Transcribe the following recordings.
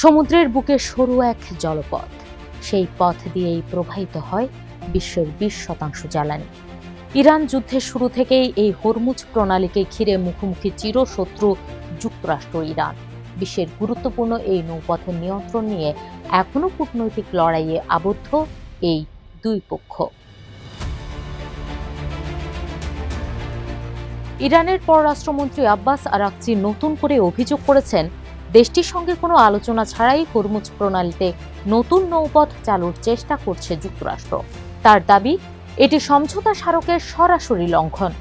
সমুদ্রের বুকে সরু এক জলপথ, সেই পথ দিয়েই প্রবাহিত হয় বিশ্বের 20% জ্বালানি। ইরান যুদ্ধের শুরু থেকেই এই হরমুজ প্রণালীকে ঘিরে মুখোমুখি চিরশত্রু যুক্তরাষ্ট্র ইরান। বিশ্বের গুরুত্বপূর্ণ এই নৌপথের নিয়ন্ত্রণ নিয়ে এখনও কূটনৈতিক লড়াইয়ে আবদ্ধ এই দুই পক্ষ। ইরানের পররাষ্ট্রমন্ত্রী আব্বাস আরাকচি নতুন করে অভিযোগ করেছেন, দেশটির সঙ্গে কোনো আলোচনা ছাড়াই হরমুজ প্রণালীতে নতুন নৌপথ চালুর চেষ্টা করছে যুক্তরাষ্ট্র। তার দাবি, এটি সমঝোতা স্মারকের সরাসরি লঙ্ঘন।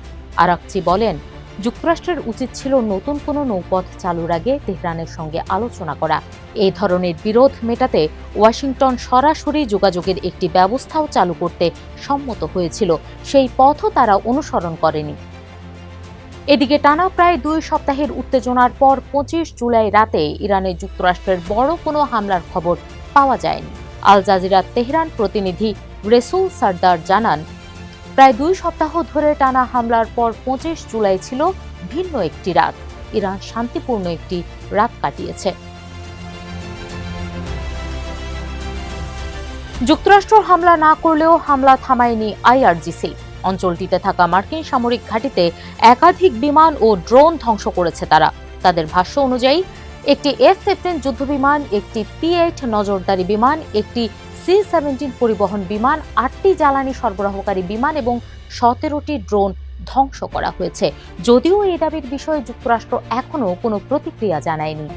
আরাকচি বলেন, যুক্তরাষ্ট্রের উচিত ছিল নতুন কোনো নৌপথ চালুর আগে তেহরানের সঙ্গে আলোচনা করা। এই ধরনের বিরোধ মেটাতে ওয়াশিংটন সরাসরি যোগাযোগের একটি ব্যবস্থাও চালু করতে সম্মত হয়েছিল, সেই পথও তারা অনুসরণ করেনি। এদিকে টানা প্রায় 2 সপ্তাহের উত্তেজনার পর 25 জুলাই রাতে ইরানে যুক্তরাষ্ট্রের বড় কোনো হামলার খবর পাওয়া যায়নি। আল জাজিরার তেহরান প্রতিনিধি রেসুল সারদার জানান, প্রায় 2 সপ্তাহ ধরে টানা হামলার পর 25 জুলাই ছিল ভিন্ন একটি রাত। ইরান শান্তিপূর্ণ একটি রাত কাটিয়েছে। যুক্তরাষ্ট্র হামলা না করলেও হামলা থামায়নি আইআরজিসি। অঞ্চলটিতে থাকা মার্কিন সামরিক ঘাঁটিতে একাধিক বিমান ও ড্রোন ধ্বংস করেছে তারা। তাদের ভাষ্য অনুযায়ী একটি F-15 যুদ্ধবিমান, একটি P-8 নজরদারি বিমান, একটি C-17 পরিবহন বিমান, 8টি জ্বালানি সরবরাহকারী বিমান এবং 17টি ড্রোন ধ্বংস করা হয়েছে। যদিও এই দাবির বিষয়ে যুক্তরাষ্ট্র এখনও কোনো প্রতিক্রিয়া জানায়নি।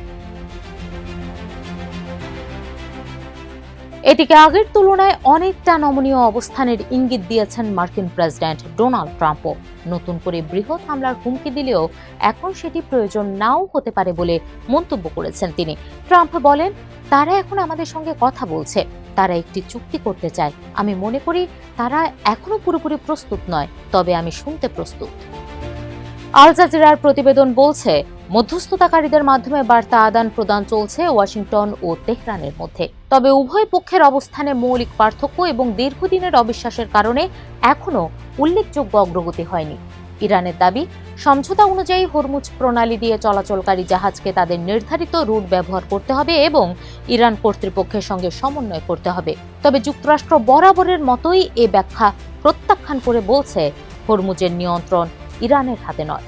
এদিকে আগের তুলনায় অনেকটা নমনীয় অবস্থানের ইঙ্গিত দিয়েছেন মার্কিন প্রেসিডেন্ট ডোনাল্ড ট্রাম্পও। নতুন করে বৃহৎ হামলার হুমকি দিলেও এখন সেটি প্রয়োজন নাও হতে পারে বলে মন্তব্য করেছেন তিনি। ট্রাম্প বলেন, তারা এখন আমাদের সঙ্গে কথা বলছে, তারা একটি চুক্তি করতে চায়। আমি মনে করি তারা এখনো পুরোপুরি প্রস্তুত নয়, তবে আমি শুনতে প্রস্তুত। আল জাজিরার প্রতিবেদন বলছে, মধ্যস্থতাকারীদের মাধ্যমে বার্তা আদান প্রদান চলছে ওয়াশিংটন ও তেহরানের মধ্যে। তবে উভয় পক্ষের অবস্থানে মৌলিক পার্থক্য এবং দীর্ঘদিনের অবিশ্বাসের কারণে এখনও উল্লেখযোগ্য অগ্রগতি হয়নি। ইরানের দাবি, সমঝোতা অনুযায়ী হরমুজ প্রণালী দিয়ে চলাচলকারী জাহাজকে তাদের নির্ধারিত রুট ব্যবহার করতে হবে এবং ইরান কর্তৃপক্ষের সঙ্গে সমন্বয় করতে হবে। তবে যুক্তরাষ্ট্র বরাবরের মতোই এ ব্যাখ্যা প্রত্যাখ্যান করে বলছে, হরমুজের নিয়ন্ত্রণ ইরানের হাতে নয়।